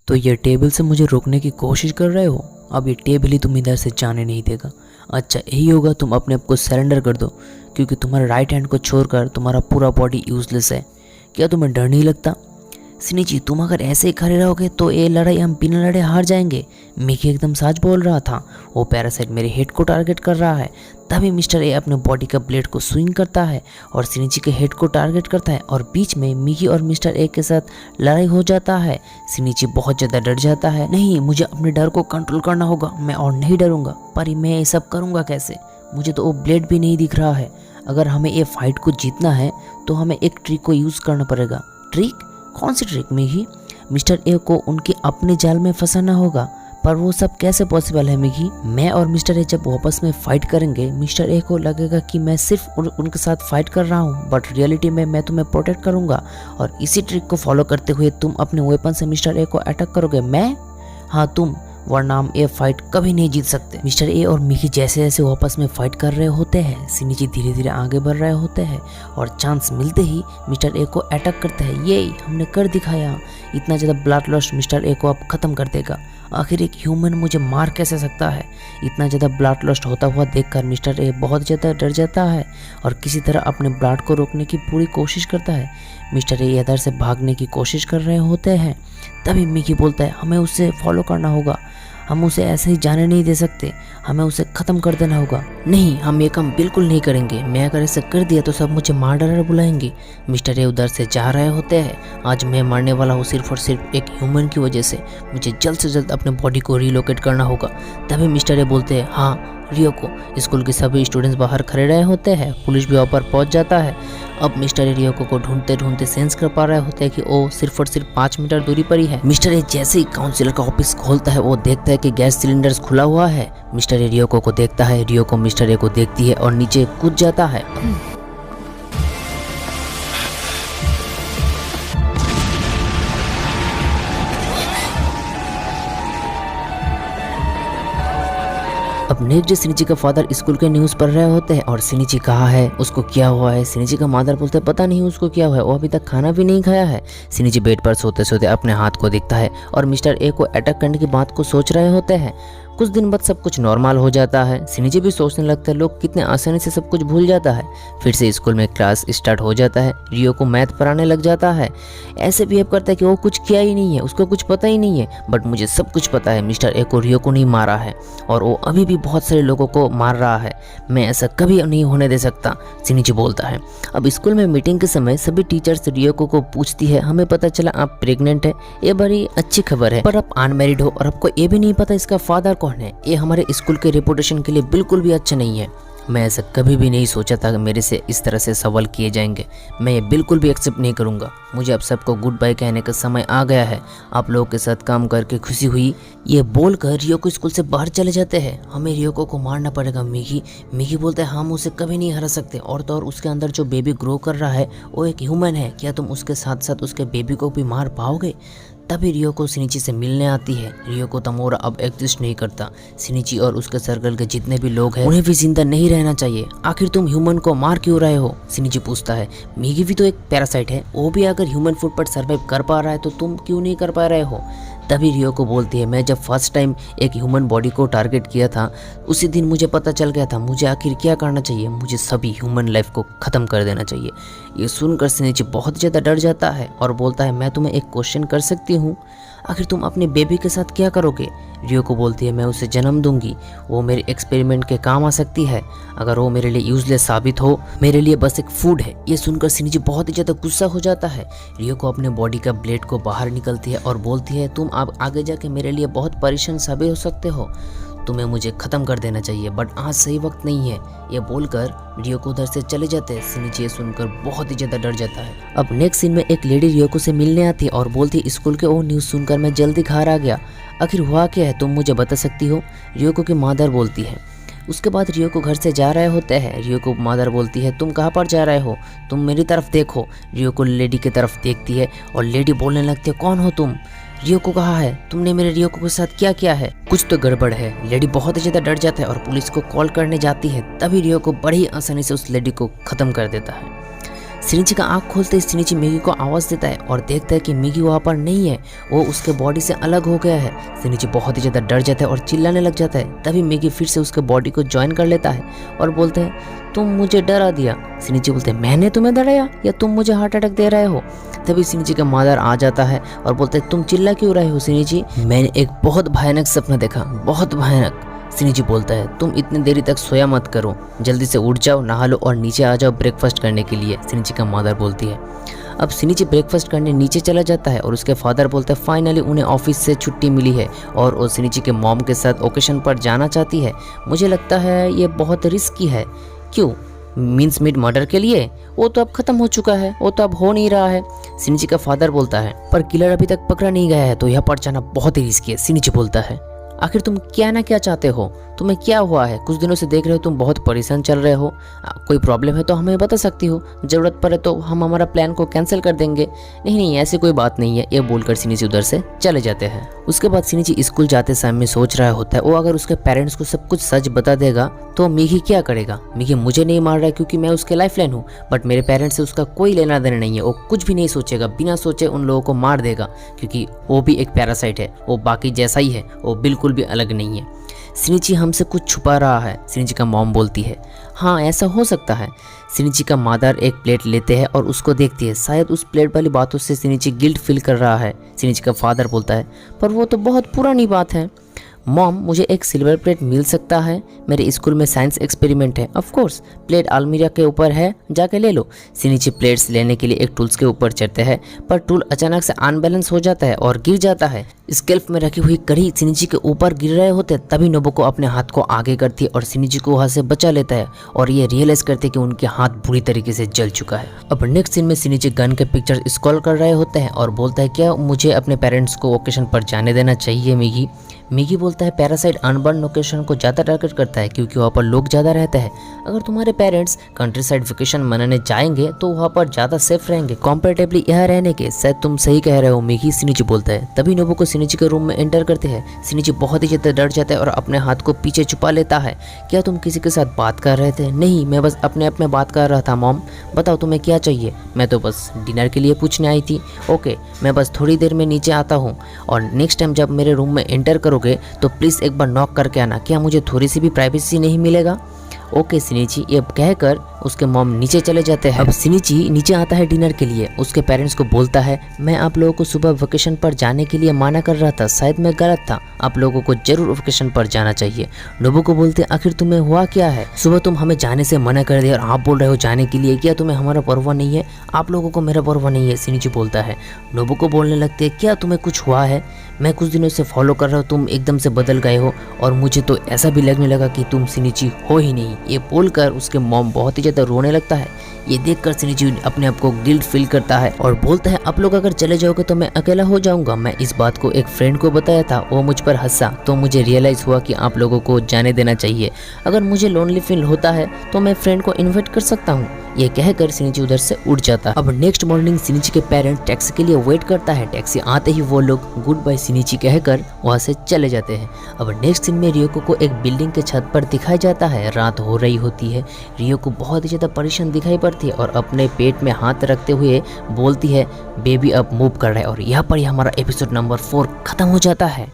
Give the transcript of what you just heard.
तो ये टेबल से मुझे रोकने की कोशिश कर रहे हो? अब ये टेबल ही तुम इधर से जाने नहीं देगा। अच्छा यही होगा, तुम अपने आप को सरेंडर कर दो, क्योंकि तुम्हारे राइट हैंड को छोड़कर तुम्हारा पूरा बॉडी यूजलेस है। क्या तुम्हें डर नहीं लगता? सिनिची, तुम अगर ऐसे ही खड़े रहोगे तो ये लड़ाई हम बिना लड़े हार जाएंगे। मिकी एकदम सच बोल रहा था। वो पैरासाइट मेरे हेड को टारगेट कर रहा है। तभी मिस्टर ए अपने बॉडी का ब्लेड को स्विंग करता है और सिनिची के हेड को टारगेट करता है और बीच में मिकी और मिस्टर ए के साथ लड़ाई हो जाता है। सिनिची बहुत ज़्यादा डर जाता है। नहीं, मुझे अपने डर को कंट्रोल करना होगा, मैं और नहीं डरूंगा। पर मैं ये सब करूँगा कैसे? मुझे तो वो ब्लेड भी नहीं दिख रहा है। अगर हमें ये फाइट को जीतना है तो हमें एक ट्रिक को यूज़ करना पड़ेगा। ट्रिक? कौन सी ट्रिक मिकी? मिस्टर ए को उनके अपने जाल में फंसाना होगा। पर वो सब कैसे पॉसिबल है मिकी? मैं और मिस्टर ए जब आपस में फाइट करेंगे, मिस्टर ए को लगेगा कि मैं सिर्फ उनके साथ फाइट कर रहा हूँ, बट रियलिटी में मैं तुम्हें प्रोटेक्ट करूँगा। और इसी ट्रिक को फॉलो करते हुए तुम अपने वेपन से मिस्टर ए को अटैक करोगे। मैं? हाँ तुम, वरना हम ये फाइट कभी नहीं जीत सकते। मिस्टर ए और मिकी जैसे जैसे आपस में फाइट कर रहे होते हैं, सिनिची धीरे धीरे आगे बढ़ रहे होते हैं और चांस मिलते ही मिस्टर ए को अटैक करते हैं। ये हमने कर दिखाया। इतना ज़्यादा ब्लड लॉस मिस्टर ए को अब ख़त्म कर देगा। आखिर एक ह्यूमन मुझे मार कैसे सकता है? इतना ज़्यादा ब्लड लॉस्ट होता हुआ देखकर मिस्टर ए बहुत ज़्यादा डर जाता है और किसी तरह अपने ब्लड को रोकने की पूरी कोशिश करता है। मिस्टर ए इधर से भागने की कोशिश कर रहे होते हैं। तभी मिकी बोलता है हमें उससे फॉलो करना होगा, हम उसे ऐसे ही जाने नहीं दे सकते, हमें उसे ख़त्म कर देना होगा। नहीं, हम ये काम बिल्कुल नहीं करेंगे। मैं अगर ऐसा कर दिया तो सब मुझे मार डालकर बुलाएंगे। मिस्टर ए उधर से जा रहे होते हैं। आज मैं मरने वाला हूँ सिर्फ और सिर्फ एक ह्यूमन की वजह से। मुझे जल्द से जल्द अपने बॉडी को रिलोकेट करना होगा। तभी मिस्टर ए बोलते हैं हाँ रियोको। स्कूल के सभी स्टूडेंट्स बाहर खड़े रहे होते हैं। पुलिस भी वहाँ पर पहुँच जाता है। अब मिस्टर ए रियोको को ढूंढते ढूंढते सेंस कर पा रहे होते हैं कि वो सिर्फ और सिर्फ 5 मीटर दूरी पर ही है। मिस्टर ए जैसे ही काउंसिलर का ऑफिस खोलता है, वो देखता है कि गैस सिलेंडर खुला हुआ है। मिस्टर ए रियोको को देखता है, रियोको मिस्टर ए को देखती है और नीचे कूद जाता है। अब नेक्स्ट डे सिनिची का फादर स्कूल के न्यूज़ पढ़ रहे होते हैं और सिनिची कहा है उसको क्या हुआ है। सिनिची का मदर बोलते हैं पता नहीं उसको क्या हुआ है, वो अभी तक खाना भी नहीं खाया है। सिनिची बेड पर सोते सोते अपने हाथ को देखता है और मिस्टर ए को अटैक करने की बात को सोच रहे होते हैं। कुछ दिन बाद सब कुछ नॉर्मल हो जाता है। सिनिची भी सोचने लगता है लोग कितने आसानी से सब कुछ भूल जाता है। फिर से स्कूल में क्लास स्टार्ट हो जाता है। रियो को मैथ पढ़ाने लग जाता है। ऐसे बिहेव करता है कि वो कुछ किया ही नहीं है, उसको कुछ पता ही नहीं है। बट मुझे सब कुछ पता है, मिस्टर ए को रियो को नहीं मारा है और वो अभी भी बहुत सारे लोगों को मार रहा है। मैं ऐसा कभी नहीं होने दे सकता, सिनिची बोलता है। अब स्कूल में मीटिंग के समय सभी टीचर्स रियोको को पूछती है हमें पता चला आप प्रेग्नेंट है, ये बड़ी अच्छी खबर है, पर आप अनमैरिड हो और आपको ये भी नहीं पता इसका फादर कौन है। ये हमारे स्कूल के रेपुटेशन के लिए बिल्कुल भी अच्छा नहीं है। मैं ऐसा कभी भी नहीं सोचा था कि मेरे से इस तरह से सवाल किए जाएंगे। मैं ये बिल्कुल भी एक्सेप्ट नहीं करूँगा। मुझे अब सबको गुड बाय कहने का समय आ गया है। आप लोगों के साथ काम करके खुशी हुई। ये बोलकर रियोको स्कूल से बाहर चले जाते हैं। हमें रियोको को मारना पड़ेगा मिकी बोलते हैं हम उसे कभी नहीं हरा सकते। और तो और उसके अंदर जो बेबी ग्रो कर रहा है वो एक ह्यूमन है। क्या तुम उसके साथ साथ उसके बेबी को भी मार पाओगे? तभी रियोको सिनिची से मिलने आती है। रियोको तमोरा अब एग्जिस्ट नहीं करता। सिनिची और उसके सर्कल के जितने भी लोग हैं उन्हें भी जिंदा नहीं रहना चाहिए। आखिर तुम ह्यूमन को मार क्यों रहे हो? सिनिची पूछता है। मिकी भी तो एक पैरासाइट है, वो भी अगर ह्यूमन फूड पर सर्वाइव कर पा रहा है तो तुम क्यों नहीं कर पा रहे हो? तभी रियोको बोलती है मैं जब फर्स्ट टाइम एक ह्यूमन बॉडी को टारगेट किया था उसी दिन मुझे पता चल गया था मुझे आखिर क्या करना चाहिए। मुझे सभी ह्यूमन लाइफ को ख़त्म कर देना चाहिए। ये सुनकर सिनिची बहुत ज़्यादा डर जाता है और बोलता है मैं तुम्हें एक क्वेश्चन कर सकती हूँ? आखिर तुम अपने बेबी के साथ क्या करोगे? रियोको बोलती है मैं उसे जन्म दूंगी, वो मेरे एक्सपेरिमेंट के काम आ सकती है। अगर वो मेरे लिए यूजलेस साबित हो, मेरे लिए बस एक फूड है। ये सुनकर सिनिची बहुत ही ज़्यादा गुस्सा हो जाता है। रियोको अपने बॉडी का ब्लेड को बाहर निकलती है और बोलती है तुम अब आगे जाके मेरे लिए बहुत परेशान साबित हो सकते हो, तुम्हें मुझे ख़त्म कर देना चाहिए, बट आज सही वक्त नहीं है। ये बोलकर रियोको उधर से चले जाते हैं। सिनिची ये सुनकर बहुत ही ज़्यादा डर जाता है। अब नेक्स्ट सीन में एक लेडी रियोको से मिलने आती है और बोलती है स्कूल के वो न्यूज़ सुनकर मैं जल्दी घर आ गया। आखिर हुआ क्या है तुम मुझे बता सकती हो? रियोको की मदर बोलती है। उसके बाद रियोको घर से जा रहे होते हैं। रियोको मदर बोलती है तुम कहाँ पर जा रहे हो? तुम मेरी तरफ देखो। रियोको लेडी की तरफ देखती है और लेडी बोलने लगती है कौन हो तुम? रियोको कहाँ है? तुमने मेरे रियोको के साथ क्या किया है? कुछ तो गड़बड़ है। लेडी बहुत ही ज़्यादा डर जाता है और पुलिस को कॉल करने जाती है। तभी रियोको बड़ी आसानी से उस लेडी को ख़त्म कर देता है। सिनिची का आँख खोलते ही सिनिची मिगी को आवाज़ देता है और देखता है कि मिगी वहाँ पर नहीं है, वो उसके बॉडी से अलग हो गया है। सिनिची बहुत ही ज़्यादा डर जाता है और चिल्लाने लग जाता है। तभी मिगी फिर से उसके बॉडी को ज्वाइन कर लेता है और बोलते हैं तुम मुझे डरा दिया। सिनिची बोलते हैं मैंने तुम्हें डराया या तुम मुझे हार्ट अटैक दे रहे हो। तभी सिनिची का मादर आ जाता है और बोलते हैं तुम चिल्ला क्यों रहे हो सिनिची, मैंने एक बहुत भयानक सपना देखा, बहुत भयानक। सिनिची बोलता है तुम इतनी देरी तक सोया मत करो, जल्दी से उठ जाओ, नहा लो और नीचे आ जाओ ब्रेकफास्ट करने के लिए, सिनिची का मादर बोलती है। अब सिनिची ब्रेकफास्ट करने नीचे चला जाता है और उसके फादर बोलते हैं फाइनली उन्हें ऑफिस से छुट्टी मिली है और वो सिनिची के मॉम के साथ ओकेशन पर जाना चाहती है। मुझे लगता है ये बहुत रिस्की है। क्यों? मीन्स मिड मर्डर के लिए? वो तो अब खत्म हो चुका है, वो तो अब हो नहीं रहा है, सिनिची का फादर बोलता है। पर किलर अभी तक पकड़ा नहीं गया है तो यहाँ पर जाना बहुत ही रिस्की है, सिनिची बोलता है। आखिर तुम क्या ना क्या चाहते हो, तुम्हें क्या हुआ है? कुछ दिनों से देख रहे हो तुम बहुत परेशान चल रहे हो, कोई प्रॉब्लम है तो हमें बता सकती हो, ज़रूरत पड़े तो हम हमारा प्लान को कैंसिल कर देंगे। नहीं नहीं ऐसी कोई बात नहीं है, ये बोलकर सिनिची उधर से चले जाते हैं। उसके बाद सिनिची स्कूल जाते समय सोच रहा होता है वो अगर उसके पेरेंट्स को सब कुछ सच बता देगा तो मिगी क्या करेगा। मिगी मुझे नहीं मार रहा है क्योंकि मैं उसके लाइफलाइन हूँ, बट मेरे पेरेंट्स से उसका कोई लेना देना नहीं है। वो कुछ भी नहीं सोचेगा, बिना सोचे उन लोगों को मार देगा क्योंकि वो भी एक पैरासाइट है, वो बाकी जैसा ही है, वो बिल्कुल भी अलग नहीं है। सिनिची हमसे कुछ छुपा रहा है, सिनिची का मॉम बोलती है। हाँ ऐसा हो सकता है। सिनिची का मादर एक प्लेट लेते हैं और उसको देखती है, शायद उस प्लेट वाली बातों से सिनिची गिल्ट फील कर रहा है। सिनिची का फादर बोलता है पर वो तो बहुत पुरानी बात है। मॉम मुझे एक सिल्वर प्लेट मिल सकता है, मेरे स्कूल में साइंस एक्सपेरिमेंट है। ऑफ कोर्स प्लेट अलमीरा के ऊपर है, जाके ले लो। सिनिची प्लेट्स लेने के लिए एक टूल्स के ऊपर चढ़ते हैं पर टूल अचानक से अनबैलेंस हो जाता है और गिर जाता है। स्केल्फ में रखी हुई कड़ी सिनिची के ऊपर गिर रहे होते तभी नोबुको अपने हाथ को आगे करती है और सिनिची को वहाँ से बचा लेता है और ये रियलाइज करते कि उनके हाथ बुरी तरीके से जल चुका है। अब नेक्स्ट सीन में सिनिची गन के पिक्चर स्क्रॉल कर रहे होते हैं और बोलता है क्या मुझे अपने पेरेंट्स को ओकेशन पर जाने देना चाहिए मिगी। मिगी बोलता है पैरासाइट अनबर्न लोकेशन को ज़्यादा टारगेट करता है क्योंकि वहाँ पर लोग ज़्यादा रहते हैं। अगर तुम्हारे पेरेंट्स कंट्री साइड वेकेशन मनाने जाएंगे तो वहाँ पर ज़्यादा सेफ रहेंगे कंपैरेटिवली यहाँ रहने के। शायद तुम सही कह रहे हो मिगी, सिनिची बोलता है। तभी नोबुको सिनिची के रूम में एंटर करते हैं। सिनिची बहुत ही ज़्यादा डर जाता है और अपने हाथ को पीछे छुपा लेता है। क्या तुम किसी के साथ बात कर रहे थे? नहीं मैं बस अपने आप में बात कर रहा था। मॉम बताओ तुम्हें क्या चाहिए? मैं तो बस डिनर के लिए पूछने आई थी। ओके मैं बस थोड़ी देर में नीचे आता हूँ और नेक्स्ट टाइम जब मेरे रूम में एंटर करोगे तो प्लीज़ एक बार नॉक करके आना, क्या मुझे थोड़ी सी भी प्राइवेसी नहीं मिलेगा? ओके सिनिची, ये कहकर उसके मॉम नीचे चले जाते हैं। अब सिनिची नीचे आता है डिनर के लिए। उसके पेरेंट्स को बोलता है मैं आप लोगों को सुबह वेकेशन पर जाने के लिए मना कर रहा था, शायद मैं गलत था, आप लोगों को जरूर वेकेशन पर जाना चाहिए। नोबुको बोलते आखिर तुम्हें हुआ क्या है? सुबह तुम हमें जाने से मना कर दिया और आप बोल रहे हो जाने के लिए, क्या तुम्हें हमारा परवाह नहीं है? आप लोगों को मेरा परवाह नहीं है, सिनिची बोलता है। नोबुको बोलने लगते हैं क्या तुम्हें कुछ हुआ है? मैं कुछ दिनों से फॉलो कर रहा हूँ, तुम एकदम से बदल गए हो और मुझे तो ऐसा भी लगने लगा कि तुम सिनिची हो ही नहीं। ये बोलकर उसके मॉम बहुत ही ज़्यादा रोने लगता है। ये देखकर सिनिची अपने आप को गिल्ट फील करता है और बोलता है आप लोग अगर चले जाओगे तो मैं अकेला हो जाऊंगा। मैं इस बात को एक फ्रेंड को बताया था, वो मुझ पर हंसा तो मुझे रियलाइज़ हुआ कि आप लोगों को जाने देना चाहिए। अगर मुझे लोनली फील होता है तो मैं फ्रेंड को इन्वाइट कर सकता हूँ। ये कहकर सिनिची उधर से उठ जाता है। अब नेक्स्ट मॉर्निंग सिनिची के पेरेंट टैक्सी के लिए वेट करता है। टैक्सी आते ही वो लोग गुड बाय सिनिची कहकर वहाँ से चले जाते हैं। अब नेक्स्ट सीन में रियोको को एक बिल्डिंग के छत पर दिखाया जाता है। रात हो रही होती है। रियोको बहुत ही ज़्यादा परेशान दिखाई पड़ती है और अपने पेट में हाथ रखते हुए बोलती है बेबी अब मूव कर रहा है। और यहाँ पर ही हमारा एपिसोड नंबर 4 खत्म हो जाता है।